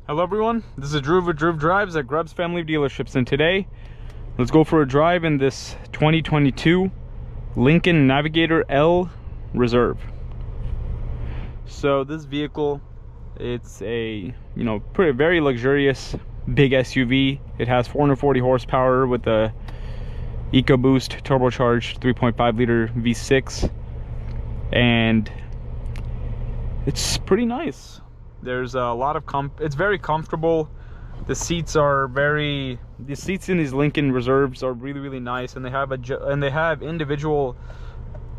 Hello everyone, this is Drew with Drew Drives at Grubbs Family of Dealerships, and today let's go for a drive in this 2022 Lincoln Navigator L Reserve. So this vehicle, it's a very luxurious big SUV. It has 440 horsepower with a EcoBoost turbocharged 3.5 liter V6, and it's pretty nice. There's a lot of it's very comfortable. The seats in these Lincoln Reserves are really nice, and they have individual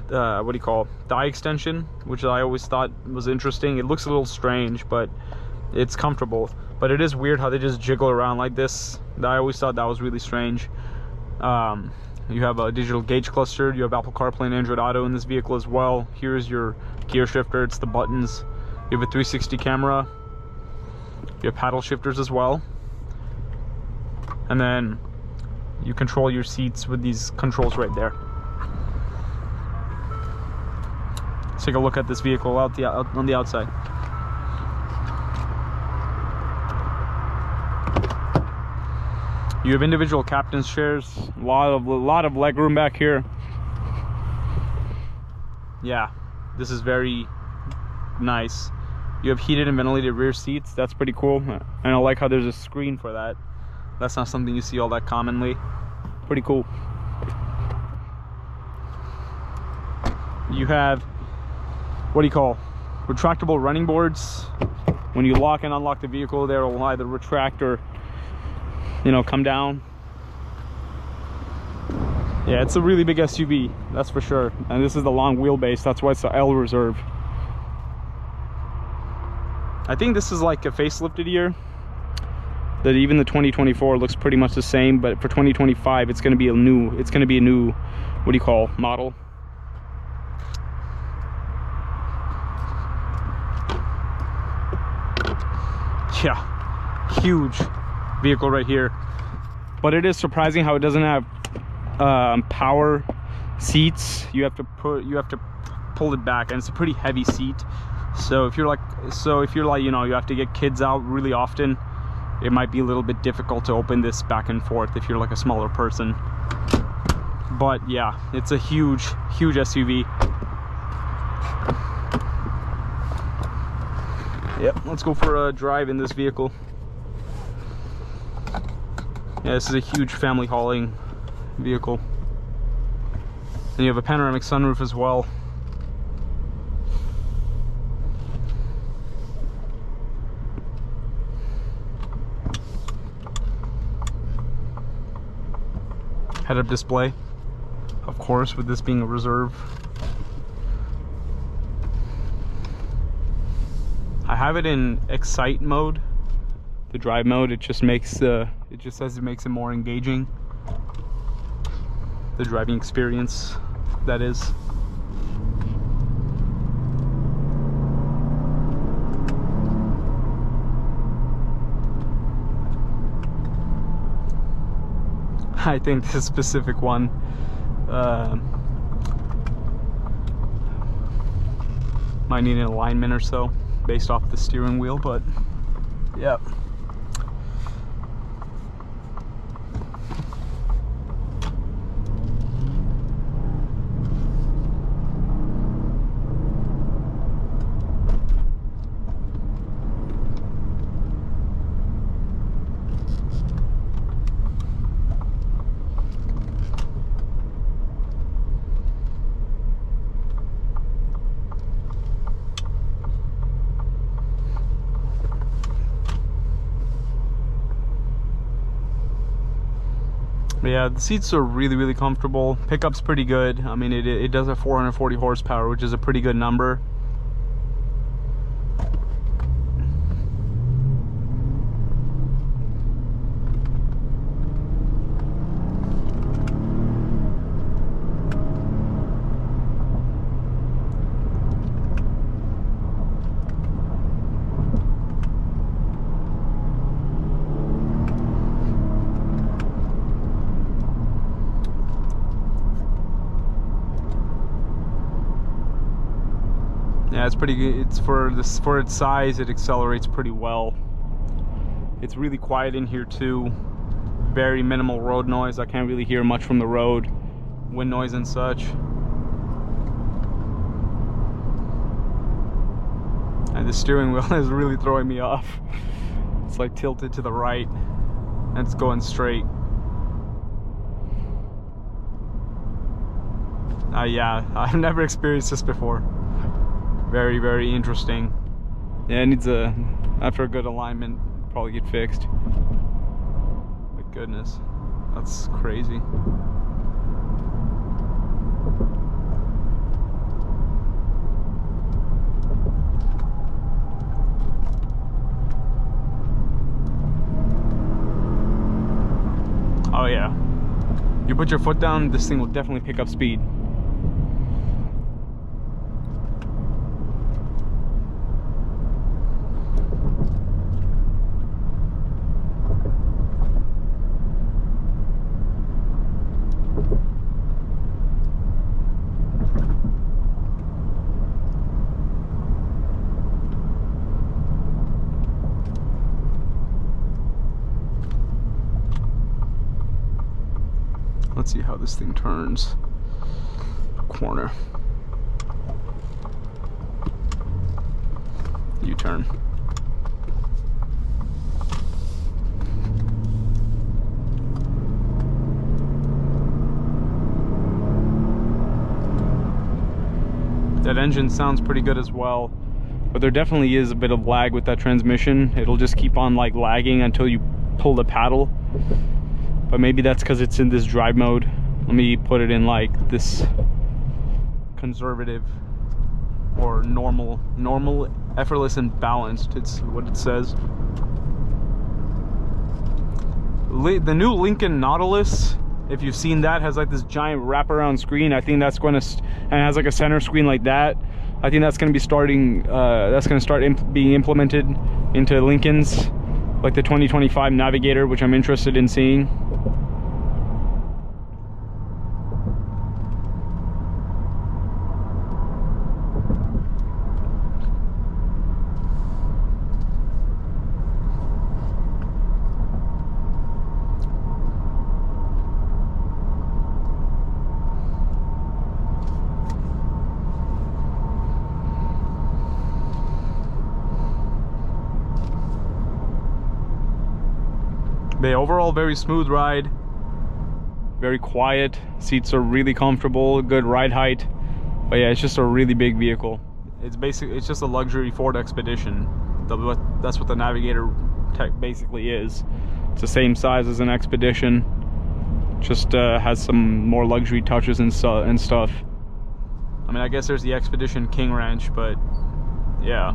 thigh extension, which I always thought was interesting. It looks a little strange, but it's comfortable. But it is weird how they just jiggle around like this. I always thought that was really strange. You have a digital gauge cluster. You have Apple CarPlay and Android Auto in this vehicle as well. Here's your gear shifter. It's the buttons. You have a 360 camera. You have paddle shifters as well. And then you control your seats with these controls right there. Let's take a look at this vehicle on the outside. You have individual captain's chairs. A lot of leg room back here. Yeah, this is very nice. You have heated and ventilated rear seats. That's pretty cool. And I like how there's a screen for that. That's not something you see all that commonly. Pretty cool. You have retractable running boards. When you lock and unlock the vehicle, they will either retract or come down. Yeah, it's a really big SUV, that's for sure. And this is the long wheelbase. That's why it's the L Reserve. I think this is like a facelifted year. That even the 2024 looks pretty much the same, but for 2025 it's going to be a new model. Yeah, huge vehicle right here. But it is surprising how it doesn't have power seats. You have to pull it back, and it's a pretty heavy seat. So if you're like you have to get kids out really often, it might be a little bit difficult to open this back and forth if you're like a smaller person. But yeah, it's a huge SUV. Yep, let's go for a drive in this vehicle. Yeah, this is a huge family hauling vehicle. And you have a panoramic sunroof as well. Head-up display, of course, with this being a Reserve. I have it in Excite mode, the drive mode. It just says it makes it more engaging, the driving experience, that is. I think this specific one might need an alignment or so based off the steering wheel, but yeah. But yeah, the seats are really comfortable. Pickup's pretty good. I mean, it does have 440 horsepower, which is a pretty good number. Yeah, it's pretty good. It's for its size, it accelerates pretty well. It's really quiet in here too. Very minimal road noise. I can't really hear much from the road, wind noise and such. And the steering wheel is really throwing me off. It's like tilted to the right and it's going straight. Yeah, I've never experienced this before. Very, very interesting. Yeah, it needs after a good alignment, probably get fixed. My goodness, that's crazy. Oh yeah, you put your foot down, this thing will definitely pick up speed. Let's see how this thing turns. Corner. U-turn. That engine sounds pretty good as well, but there definitely is a bit of lag with that transmission. It'll just keep on like lagging until you pull the paddle. But maybe that's because it's in this drive mode. Let me put it in like this conservative or normal, effortless and balanced. It's what it says. The new Lincoln Nautilus, if you've seen that, has like this giant wraparound screen. I think that's going to, and it has like a center screen like that. I think that's going to be starting, that's going to start being implemented into Lincolns, like the 2025 Navigator, which I'm interested in seeing. The overall very smooth ride, very quiet, seats are really comfortable, good ride height. But yeah, it's just a really big vehicle. It's just a luxury Ford Expedition. That's what the Navigator tech basically is. It's the same size as an Expedition, just has some more luxury touches and stuff. I mean, I guess there's the Expedition King Ranch, but yeah.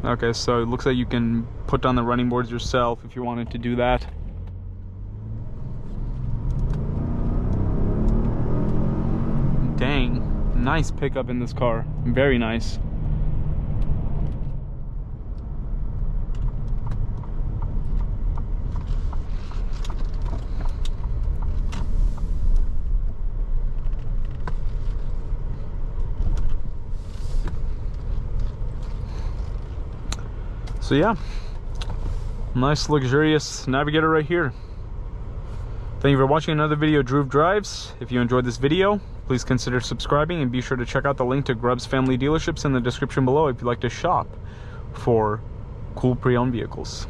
Okay, so it looks like you can put down the running boards yourself if you wanted to do that. Dang, nice pickup in this car. Very nice. So yeah, nice luxurious Navigator right here. Thank you for watching another video of Drew Drives. If you enjoyed this video, please consider subscribing and be sure to check out the link to Grubbs Family Dealerships in the description below if you'd like to shop for cool pre-owned vehicles.